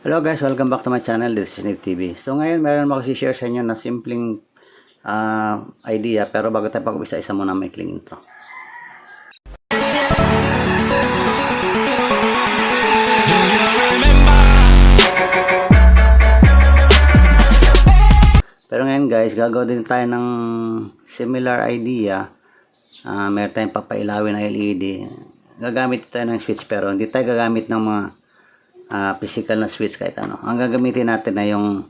Hello guys, welcome back to my channel. This is Nick TV. So ngayon meron ako share sa inyo na simpleng idea, pero bago tayo pag-umpisa, isa muna maikling intro. Pero ngayon guys, gagawin din tayo ng similar idea. Meron tayong papailawin na LED. Gagamit tayo ng switch, pero hindi tayo gagamit ng mga physical na switch kahit ano. Ang gagamitin natin na yung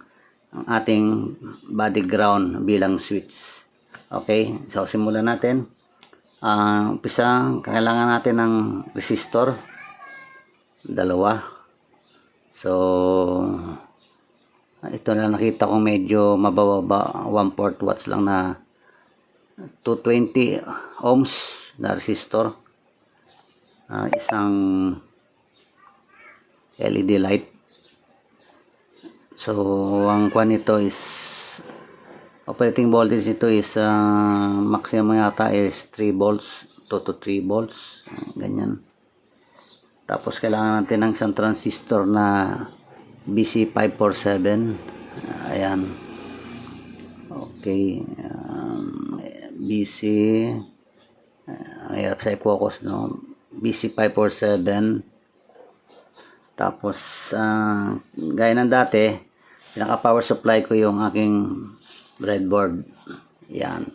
ating body ground bilang switch. Okay, so simulan natin. Umpisa, kailangan natin ng resistor, dalawa. So ito na nakita ko medyo mababa, 1/4 watts lang na 220 ohms na resistor. Isang LED light. So ang kwan nito is operating voltage nito is maximum yata is 3 volts, 2 to 3 volts, ganyan. Tapos kailangan natin ng isang transistor na BC547. Ayan, okay. BC hirap sa i-focus, no? BC547. Tapos gaya ng dati, pinaka power supply ko yung aking breadboard. Yan.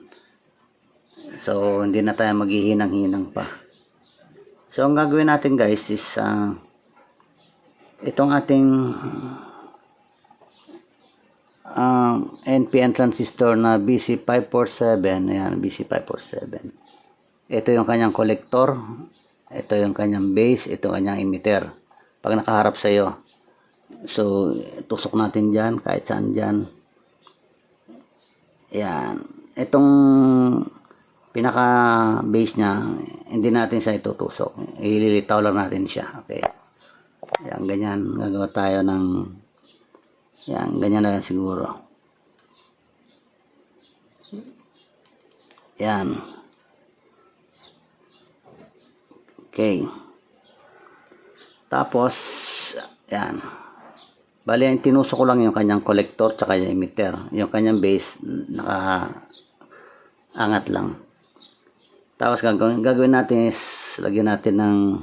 So hindi na tayo maghihinang-hinang pa. So ang gagawin natin guys is itong ating NPN transistor na BC547. Ayan, BC547. Ito yung kanyang collector, ito yung kanyang base, ito yung kanyang emitter. Pag nakaharap sa iyo, so tusok natin dyan, kahit saan dyan. Yan. Itong pinaka base nya, hindi natin siya itutusok, ililitaw lang natin siya. Okay, yan, ganyan. Gagawa tayo ng yan, ganyan na lang siguro. Yan. Okay. Tapos, yan. Bali, tinusok ko lang yung kanyang collector tsaka yung emitter. Yung kanyang base, naka-angat lang. Tapos, gagawin natin is, lagyan natin ng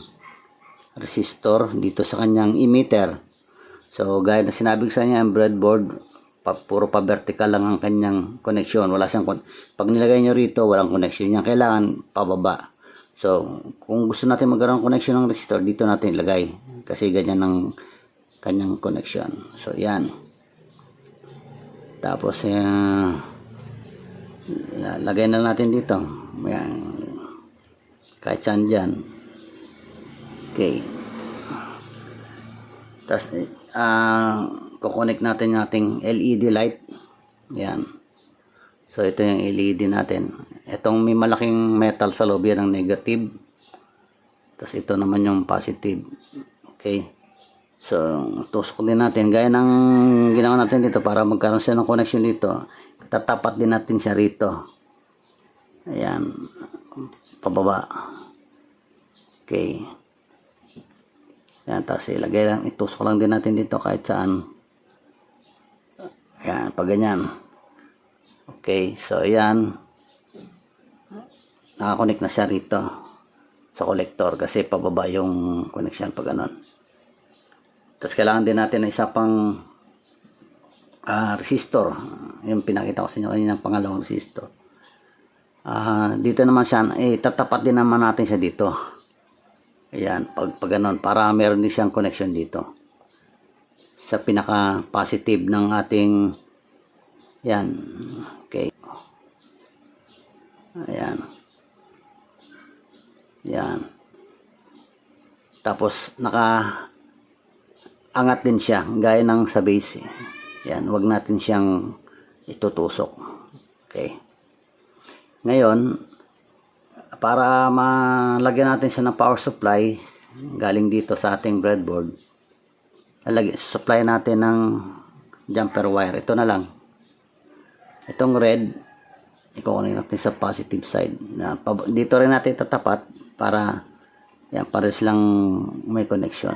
resistor dito sa kanyang emitter. So, gaya na sinabi ko sa inyo, yung breadboard, puro pa vertical lang ang kanyang connection. Wala siyang, pag nilagay nyo rito, walang connection niya. Kailangan pababa. So, kung gusto natin magkaroon ng connection ng resistor, dito natin ilagay. Kasi ganyan ang kanyang connection. So, yan. Tapos, lagay na natin dito. Yan. Kahit saan dyan. Okay. Tapos, kukonect natin yung ating LED light. Yan. So, ito yung LED natin. Itong may malaking metal sa loob, yan ang negative. Tapos ito naman yung positive. Okay. So, tusok din natin. Gaya ng ginawa natin dito para magkaroon siya ng connection dito. Tatapat din natin siya rito. Ayan. Pababa. Okay. Ayan. Tapos ilagay lang. Itusok lang din natin dito kahit saan. Ayan. Pag ganyan. Okay. So, ayan. Nakakonect na siya rito sa collector kasi pababa yung connection pag ganun. Tapos kailangan din natin ng isa pang resistor, yung pinakita ko sa inyo kanina, ng pangalawang resistor. Dito naman siya, tatapat din naman natin siya dito. Ayan, pag ganun, para meron din siyang connection dito sa pinaka positive ng ating yan. Okay, ayan. Yan. Tapos naka-angat din siya gaya ng sa base. Yan, wag natin siyang itutusok. Okay. Ngayon, para malagyan natin siya ng power supply galing dito sa ating breadboard, supply natin ng jumper wire. Ito na lang. Itong red, ikukunin natin sa positive side. Dito rin natin tatapat para yan, pares lang may connection.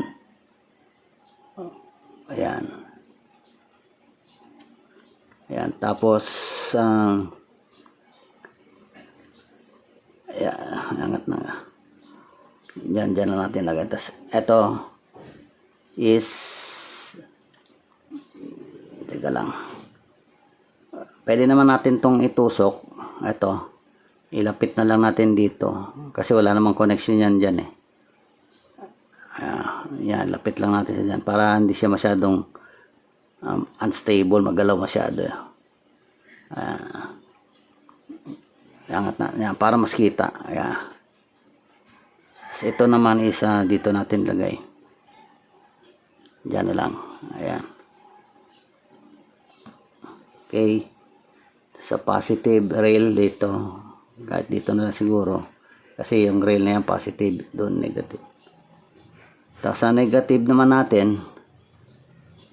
Ayan. Ayan. Tapos, ayan, angat na nga. Diyan lang natin lagay. Tapos, ito is, teka lang. Pwede naman natin tong itusok. Ito, ilapit na lang natin dito. Kasi wala namang connection yan dyan eh. Yan, lapit lang natin sa dyan. Para hindi siya masyadong unstable, magalaw masyado. Angat na, yan, para mas kita. Ayan. Ito naman is dito natin lagay. Diyan na lang. Ayan. Okay. Sa positive rail dito. Kahit dito na lang siguro. Kasi yung rail na yan positive. Doon negative. Tapos sa negative naman natin.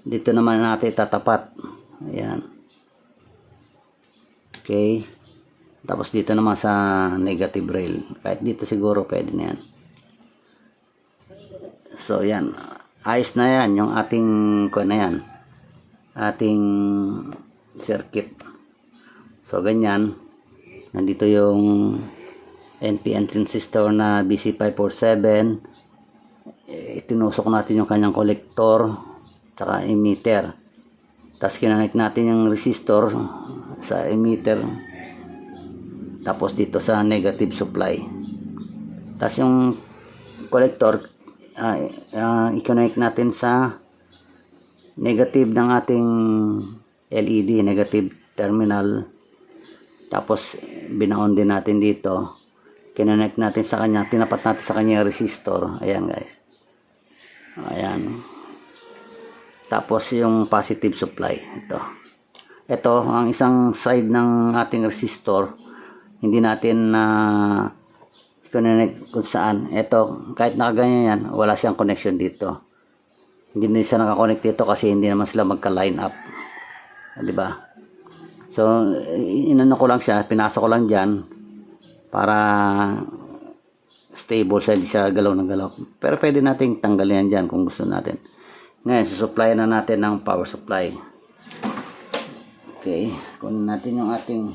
Dito naman natin tatapat. Ayan. Okay. Tapos dito naman sa negative rail. Kahit dito siguro pwede na yan. So yan. Ayos na yan. Yung ating ating circuit. So ganyan. Nandito yung NPN transistor na BC547. Itinusok natin yung kanyang collector tsaka emitter. Tapos kinonect natin yung resistor sa emitter. Tapos dito sa negative supply. Tapos yung collector i-connect natin sa negative ng ating LED, negative terminal. Tapos binaon din natin dito. Kinonect natin sa kanya, tinapat natin sa kanya yung resistor. Ayan guys. Ayan. Tapos yung positive supply. Ito ang isang side ng ating resistor. Hindi natin connect kung saan. Ito, kahit nakaganyan yan, wala siyang connection dito. Hindi na siya nakakonect dito kasi hindi naman sila magka-line up. Diba? So, inano ko lang siya, pinasok ko lang dyan para stable siya, hindi siya galaw ng galaw. Pero pwede nating tanggalin yan dyan kung gusto natin. Ngayon, susupply na natin ng power supply. Okay, kunin natin yung ating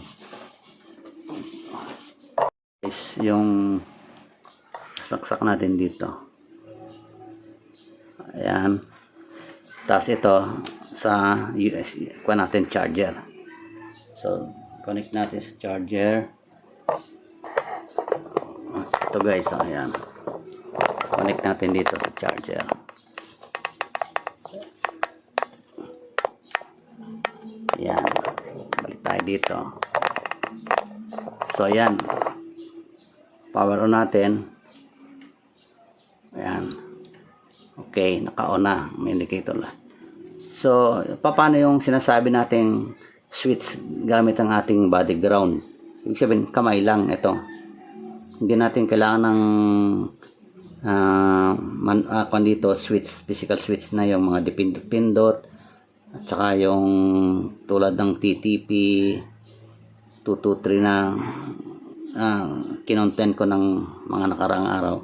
yung saksak natin dito. Ayan. Tapos ito sa USB, kuha natin charger. So, connect natin sa charger. Ito guys, ayan. Connect natin dito sa charger. Ayan. Balik tayo dito. So, ayan. Power on natin. Ayan. Okay, naka-on na. May indicator na. So, paano yung sinasabi nating switch gamit ang ating body ground? Ibig sabihin, kamay lang ito. Hindi natin kailangan ng dito, switch, physical switch na yung mga dipindot-pindot at saka yung tulad ng TTP 223 na kinontent ko ng mga nakaraang araw.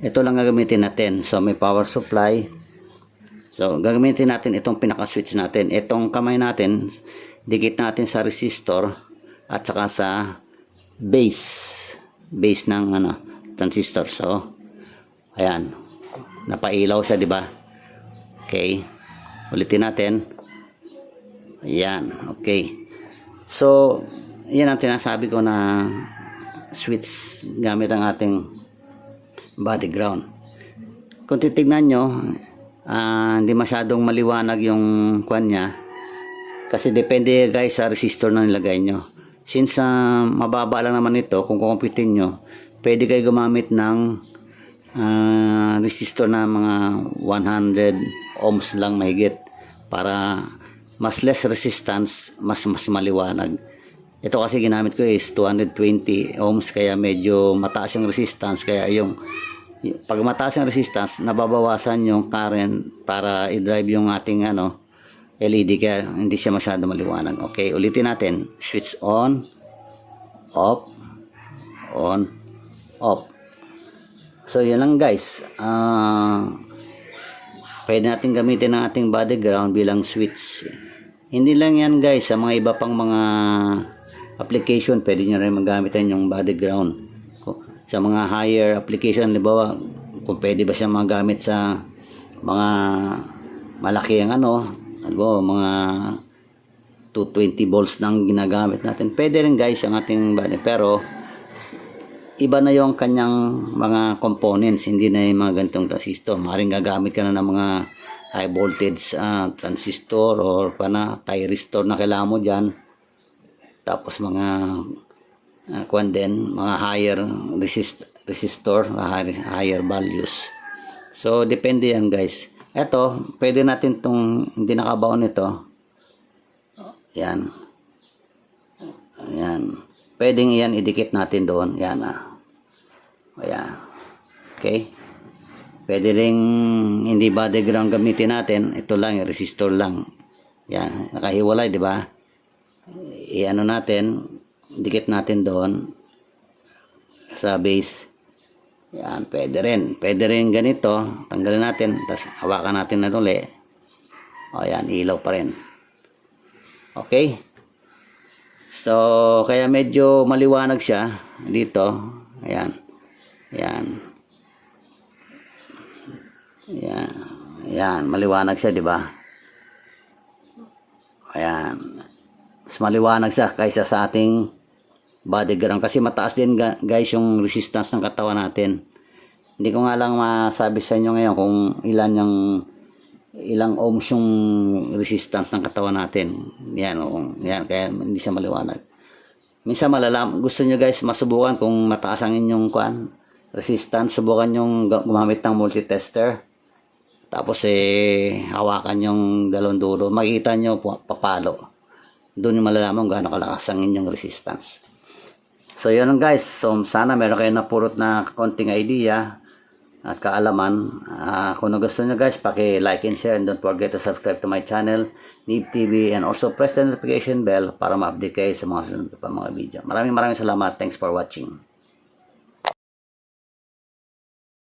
Ito lang gagamitin natin. So may power supply. So gagamitin natin itong pinaka-switch natin. Itong kamay natin, dikit natin sa resistor at saka sa base ng transistor. So ayan, napailaw siya, di ba? Okay, ulitin natin. Ayan, okay. So yan ang tinasabi ko na switch gamit ang ating body ground. Kung titignan nyo, hindi masyadong maliwanag yung kwan niya kasi depende guys sa resistor na nilagay nyo. Since mababa lang naman ito, kung kukumpitin nyo, pwede kayo gumamit ng resistor na mga 100 ohms lang mahigit para mas less resistance, mas maliwanag. Ito kasi ginamit ko is 220 ohms kaya medyo mataas yung resistance, kaya yung pag mataas yung resistance nababawasan yung current para i-drive yung ating LED kaya hindi siya masyado maliwanag. Okay, ulitin natin. Switch on, off, on, off. So yan lang guys. pwede natin gamitin ang ating body ground bilang switch. Hindi lang yan guys, sa mga iba pang mga application, pwede nyo rin magamitan yung body ground. Sa mga higher application, halimbawa, kung pwede ba siya magamit sa mga malaki ang halimbawa, mga 220 volts nang ginagamit natin. Pwede rin guys ang ating body, pero iba na yung kanyang mga components, hindi na yung mga ganitong transistor. Maaaring gagamit ka na ng mga high voltage transistor or thyristor na kailangan mo dyan. Tapos mga mga higher resistor, higher values. So depende yan guys. Ito, pwede natin itong hindi nakabaon nito. Yan. Yan. Pwedeng iyan idikit natin doon. Yan Ayan. Okay. Pwede ring hindi body ground gamitin natin. Ito lang, resistor lang. Yan. Nakahiwalay, di ba? Iano natin, dikit natin doon sa base. Yan. Pwede rin. Pwede rin ganito. Tanggalin natin. Tapos hawakan natin na uli. O yan, ilaw pa rin. Okay. So, kaya medyo maliwanag siya dito. Ayan. Yan. Yan. Yan, maliwanag siya, di ba? Ayan. Mas maliwanag siya kaysa sa ating body ground kasi mataas din guys yung resistance ng katawan natin. Hindi ko nga lang masabi sa inyo ngayon kung ilang ohms yung resistance ng katawan natin. Yan, yan kaya hindi siya maliwanag. Minsan gusto nyo guys masubukan kung mataas ang inyong resistance, subukan yung gumamit ng multitester. Tapos hawakan yung dalawang dulo. Makikita nyo papalo. Doon yung malalaman kung gaano kalakas ang inyong resistance. So yun lang guys. So sana meron kayo napulot na konting idea at kaalaman. Kung gusto nyo guys, paki-like and share, and don't forget to subscribe to my channel, Nib TV, and also press the notification bell para ma-update kayo sa mga sunod pa mga video. Maraming salamat. Thanks for watching.